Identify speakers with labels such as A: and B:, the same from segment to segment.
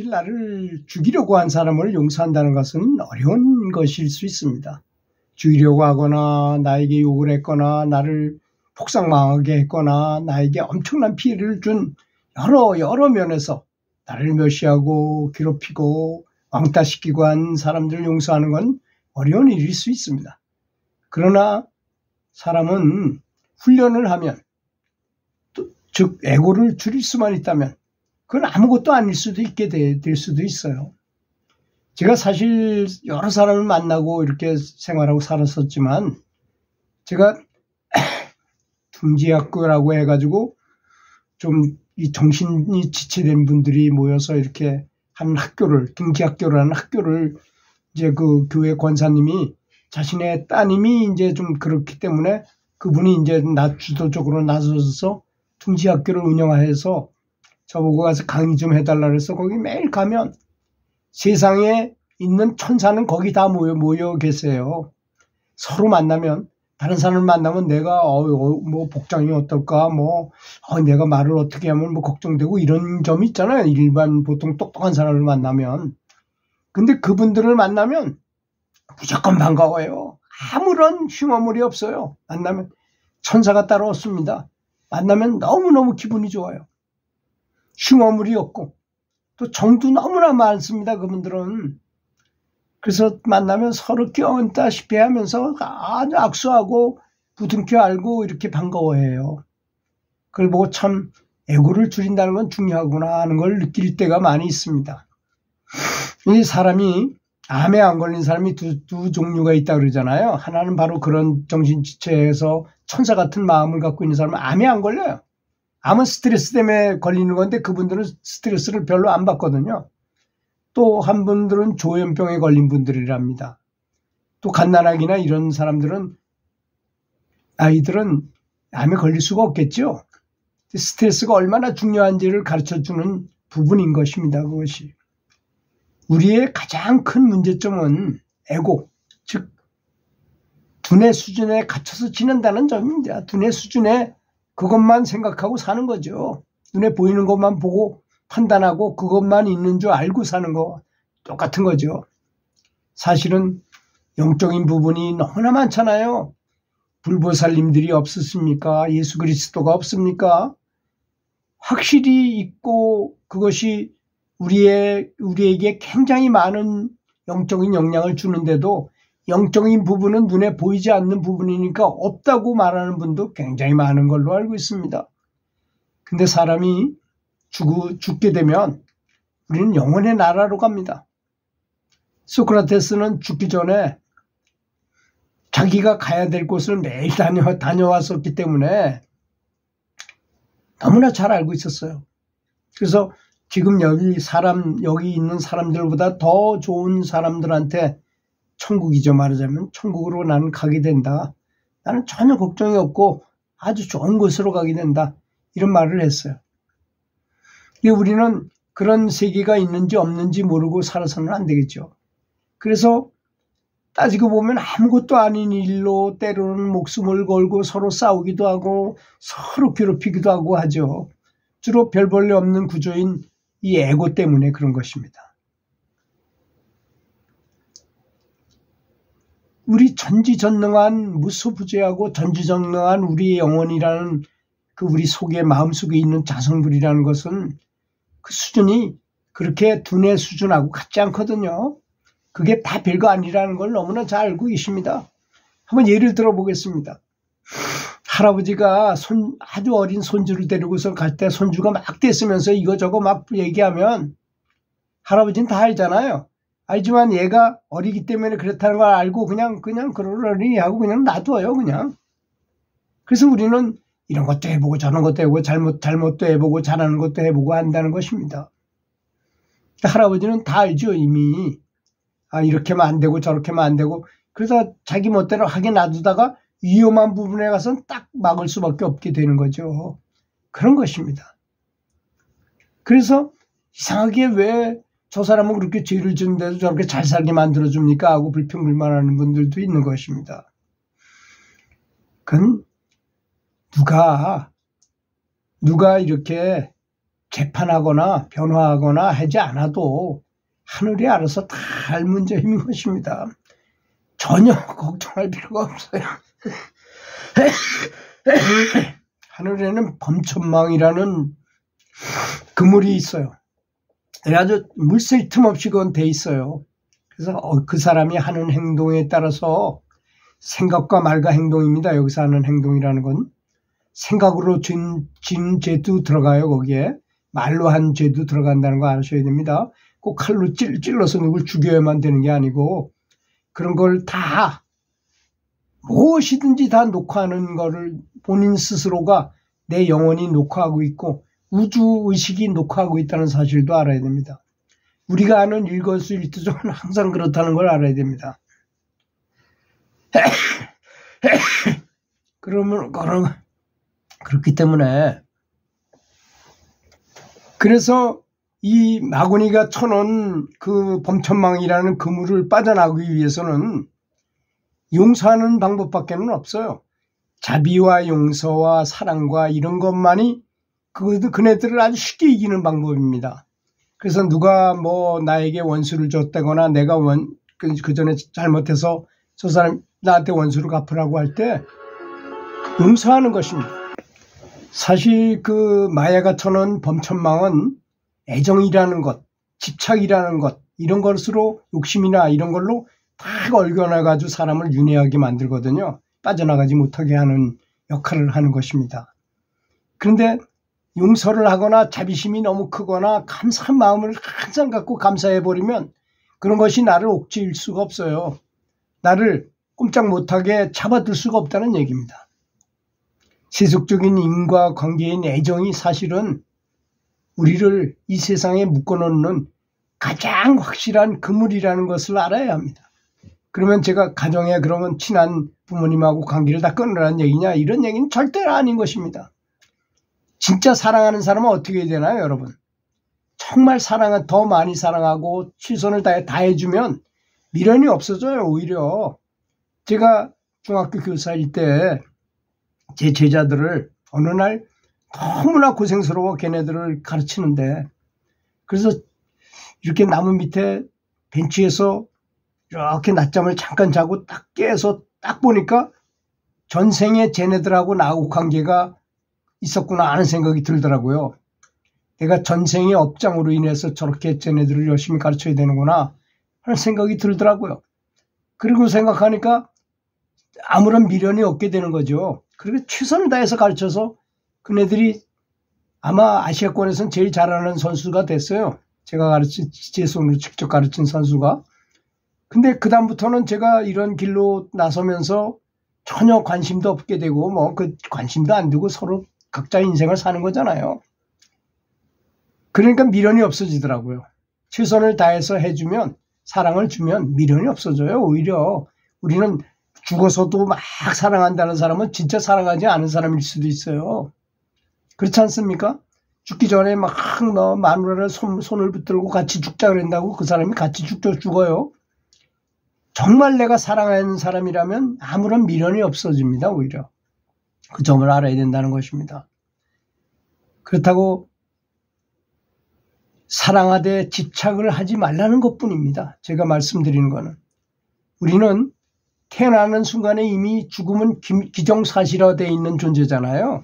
A: 나를 죽이려고 한 사람을 용서한다는 것은 어려운 것일 수 있습니다. 죽이려고 하거나 나에게 욕을 했거나 나를 폭삭망하게 했거나 나에게 엄청난 피해를 준 여러 면에서 나를 멸시하고 괴롭히고 왕따시키고 한 사람들을 용서하는 건 어려운 일일 수 있습니다. 그러나 사람은 훈련을 하면, 즉 에고를 줄일 수만 있다면 그건 아무것도 아닐 수도 있게 될 수도 있어요. 제가 사실 여러 사람을 만나고 이렇게 생활하고 살았었지만, 제가 둥지학교라고 해가지고 좀 이 정신이 지체된 분들이 모여서 이렇게 한 학교를, 둥지학교라는 학교를 이제 그 교회 권사님이 자신의 따님이 이제 좀 그렇기 때문에 그분이 이제 주도적으로 나서서 둥지학교를 운영해서 저보고 가서 강의 좀 해달라 그래서 거기 매일 가면 세상에 있는 천사는 거기 다 모여 계세요. 서로 만나면, 다른 사람을 만나면 내가 뭐 복장이 어떨까, 내가 말을 어떻게 하면 뭐 걱정되고 이런 점이 있잖아요. 일반 보통 똑똑한 사람을 만나면. 근데 그분들을 만나면 무조건 반가워요. 아무런 흉어물이 없어요. 만나면 천사가 따로 없습니다. 만나면 너무너무 기분이 좋아요. 흉어물이 없고 또 정도 너무나 많습니다. 그분들은. 그래서 만나면 서로 껴안다시피 하면서 아주 악수하고 부둥켜 안고 이렇게 반가워해요. 그걸 보고 참 에고를 줄인다는 건 중요하구나 하는 걸 느낄 때가 많이 있습니다. 이 사람이 암에 안 걸린 사람이 두 종류가 있다 그러잖아요. 하나는 바로 그런 정신지체에서 천사 같은 마음을 갖고 있는 사람은 암에 안 걸려요. 암은 스트레스 때문에 걸리는 건데 그분들은 스트레스를 별로 안 받거든요. 또 한 분들은 조현병에 걸린 분들이랍니다. 또 갓난아기나 이런 아이들은 암에 걸릴 수가 없겠죠. 스트레스가 얼마나 중요한지를 가르쳐주는 부분인 것입니다. 그것이. 우리의 가장 큰 문제점은 에고, 즉 두뇌 수준에 갇혀서 지낸다는 점입니다. 두뇌 수준에 그것만 생각하고 사는 거죠. 눈에 보이는 것만 보고 판단하고 그것만 있는 줄 알고 사는 거 똑같은 거죠. 사실은 영적인 부분이 너무나 많잖아요. 불보살님들이 없었습니까? 예수 그리스도가 없습니까? 확실히 있고 그것이 우리에게 굉장히 많은 영적인 영향을 주는데도 영적인 부분은 눈에 보이지 않는 부분이니까 없다고 말하는 분도 굉장히 많은 걸로 알고 있습니다. 근데 사람이 죽게 되면 우리는 영혼의 나라로 갑니다. 소크라테스는 죽기 전에 자기가 가야 될 곳을 매일 다녀왔었기 때문에 너무나 잘 알고 있었어요. 그래서 지금 여기 있는 사람들보다 더 좋은 사람들한테 천국이죠. 말하자면 천국으로 나는 가게 된다. 나는 전혀 걱정이 없고 아주 좋은 곳으로 가게 된다. 이런 말을 했어요. 우리는 그런 세계가 있는지 없는지 모르고 살아서는 안 되겠죠. 그래서 따지고 보면 아무것도 아닌 일로 때로는 목숨을 걸고 서로 싸우기도 하고 서로 괴롭히기도 하고 하죠. 주로 별 볼일 없는 구조인 이 에고 때문에 그런 것입니다. 우리 전지전능한 무소부재하고 전지전능한 우리의 영혼이라는 그 우리 속에 마음속에 있는 자성불이라는 것은 그 수준이 그렇게 두뇌 수준하고 같지 않거든요. 그게 다 별거 아니라는 걸 너무나 잘 알고 계십니다. 한번 예를 들어 보겠습니다. 할아버지가 아주 어린 손주를 데리고서 갈 때 손주가 막 떼쓰면서 이거저거 막 얘기하면 할아버지는 다 알잖아요. 알지만 얘가 어리기 때문에 그렇다는 걸 알고 그냥 그러려니 하고 그냥 놔둬요, 그냥. 그래서 우리는 이런 것도 해보고 저런 것도 해보고 잘못도 해보고 잘하는 것도 해보고 한다는 것입니다. 할아버지는 다 알죠, 이미. 이렇게 하면 안 되고 저렇게 하면 안 되고. 그래서 자기 멋대로 하게 놔두다가 위험한 부분에 가서는 딱 막을 수밖에 없게 되는 거죠. 그런 것입니다. 그래서 이상하게 왜 저 사람은 그렇게 죄를 짓는데도 저렇게 잘 살게 만들어줍니까? 하고 불평불만하는 분들도 있는 것입니다. 그건 누가 이렇게 재판하거나 변화하거나 하지 않아도 하늘이 알아서 다 할 문제인 것입니다. 전혀 걱정할 필요가 없어요. 하늘에는 범천망이라는 그물이 있어요. 아주 물샐 틈 없이 그건 돼 있어요. 그래서 그 사람이 하는 행동에 따라서 생각과 말과 행동입니다. 여기서 하는 행동이라는 건 생각으로 진 죄도 들어가요. 거기에 말로 한 죄도 들어간다는 거 아셔야 됩니다. 꼭 칼로 찔러서 누굴 죽여야만 되는 게 아니고 그런 걸 다 무엇이든지 다 녹화하는 거를 본인 스스로가 내 영혼이 녹화하고 있고 우주의식이 녹화하고 있다는 사실도 알아야 됩니다. 우리가 아는 일거수일투족은 항상 그렇다는 걸 알아야 됩니다. 그렇기 때문에 그래서 이 마구니가 쳐놓은 그 범천망이라는 그물을 빠져나가기 위해서는 용서하는 방법밖에는 없어요. 자비와 용서와 사랑과 이런 것만이 그네들을 아주 쉽게 이기는 방법입니다. 그래서 누가 뭐 나에게 원수를 줬다거나 내가 그 전에 잘못해서 저 사람 나한테 원수를 갚으라고 할 때 용서하는 것입니다. 사실 그 마야가 쳐놓은 범천망은 애정이라는 것, 집착이라는 것 이런 것으로 욕심이나 이런 걸로 다 얽어놔가지고 사람을 윤회하게 만들거든요. 빠져나가지 못하게 하는 역할을 하는 것입니다. 그런데 용서를 하거나 자비심이 너무 크거나 감사한 마음을 항상 갖고 감사해버리면 그런 것이 나를 옥죄일 수가 없어요. 나를 꼼짝 못하게 잡아둘 수가 없다는 얘기입니다. 세속적인 인과관계인 애정이 사실은 우리를 이 세상에 묶어놓는 가장 확실한 그물이라는 것을 알아야 합니다. 그러면 제가 가정에 그러면 친한 부모님하고 관계를 다 끊으라는 얘기냐 이런 얘기는 절대로 아닌 것입니다. 진짜 사랑하는 사람은 어떻게 해야 되나요 여러분? 정말 더 많이 사랑하고 최선을 다 해주면 미련이 없어져요. 오히려 제가 중학교 교사일 때 제 제자들을 어느 날 너무나 고생스러워 걔네들을 가르치는데 그래서 이렇게 나무 밑에 벤치에서 이렇게 낮잠을 잠깐 자고 딱 깨서 딱 보니까 전생에 쟤네들하고 나하고 관계가 있었구나 하는 생각이 들더라고요. 내가 전생의 업장으로 인해서 저렇게 쟤네들을 열심히 가르쳐야 되는구나 하는 생각이 들더라고요. 그리고 생각하니까 아무런 미련이 없게 되는 거죠. 그리고 최선을 다해서 가르쳐서 그네들이 아마 아시아권에서는 제일 잘하는 선수가 됐어요. 제가 제 손으로 직접 가르친 선수가. 근데 그다음부터는 제가 이런 길로 나서면서 전혀 관심도 없게 되고 뭐 그 관심도 안 두고 서로 각자 인생을 사는 거잖아요. 그러니까 미련이 없어지더라고요. 최선을 다해서 해주면 사랑을 주면 미련이 없어져요. 오히려 우리는 죽어서도 막 사랑한다는 사람은 진짜 사랑하지 않은 사람일 수도 있어요. 그렇지 않습니까? 죽기 전에 막 마누라를 손을 붙들고 같이 죽자 그런다고 그 사람이 같이 죽어요. 정말 내가 사랑하는 사람이라면 아무런 미련이 없어집니다. 오히려. 그 점을 알아야 된다는 것입니다. 그렇다고 사랑하되 집착을 하지 말라는 것뿐입니다. 제가 말씀드리는 거는. 우리는 태어나는 순간에 이미 죽음은 기정사실화되어 있는 존재잖아요.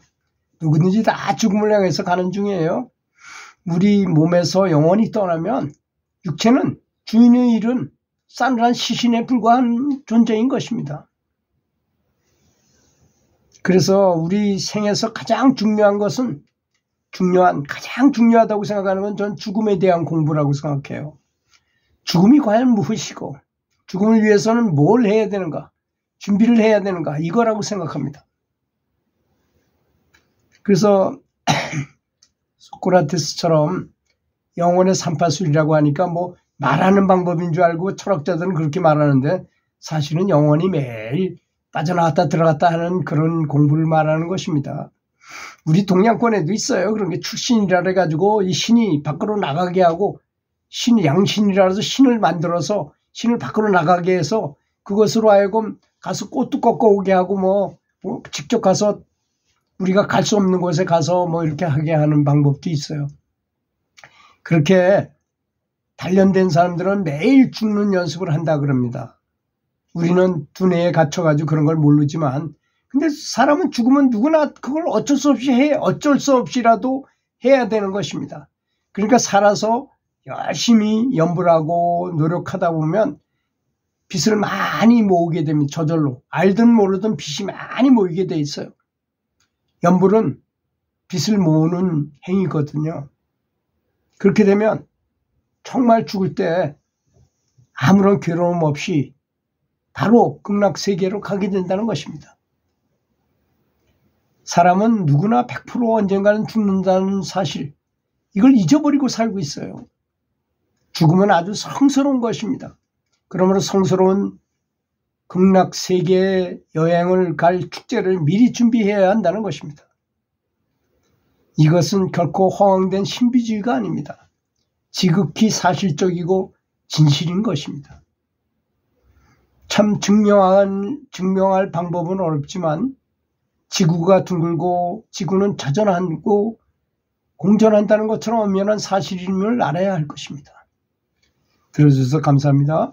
A: 누구든지 다 죽음을 향해서 가는 중이에요. 우리 몸에서 영혼이 떠나면 육체는 주인의 잃은 싸늘한 시신에 불과한 존재인 것입니다. 그래서 우리 생에서 가장 중요한 것은 가장 중요하다고 생각하는 건 전 죽음에 대한 공부라고 생각해요. 죽음이 과연 무엇이고 죽음을 위해서는 뭘 해야 되는가, 준비를 해야 되는가 이거라고 생각합니다. 그래서 소크라테스처럼 영혼의 삼파술이라고 하니까 뭐 말하는 방법인 줄 알고 철학자들은 그렇게 말하는데 사실은 영혼이 매일 빠져나왔다 들어갔다 하는 그런 공부를 말하는 것입니다. 우리 동양권에도 있어요. 그런 게 출신이라 해가지고 이 신이 밖으로 나가게 하고 양신이라 해서 신을 만들어서 신을 밖으로 나가게 해서 그것으로 하여금 가서 꽃도 꺾어오게 하고 뭐 직접 가서 우리가 갈 수 없는 곳에 가서 뭐 이렇게 하게 하는 방법도 있어요. 그렇게 단련된 사람들은 매일 죽는 연습을 한다 그럽니다. 우리는 두뇌에 갇혀가지고 그런 걸 모르지만, 근데 사람은 죽으면 누구나 그걸 어쩔 수 없이라도 해야 되는 것입니다. 그러니까 살아서 열심히 연불하고 노력하다 보면 빚을 많이 모으게 됩니다. 저절로. 알든 모르든 빚이 많이 모이게 돼 있어요. 연불은 빚을 모으는 행위거든요. 그렇게 되면 정말 죽을 때 아무런 괴로움 없이 바로 극락세계로 가게 된다는 것입니다. 사람은 누구나 100% 언젠가는 죽는다는 사실, 이걸 잊어버리고 살고 있어요. 죽음은 아주 성스러운 것입니다. 그러므로 성스러운 극락세계 여행을 갈 축제를 미리 준비해야 한다는 것입니다. 이것은 결코 허황된 신비주의가 아닙니다. 지극히 사실적이고 진실인 것입니다. 참 증명할 방법은 어렵지만 지구가 둥글고 지구는 자전하고 공전한다는 것처럼 엄연한 사실임을 알아야 할 것입니다. 들어주셔서 감사합니다.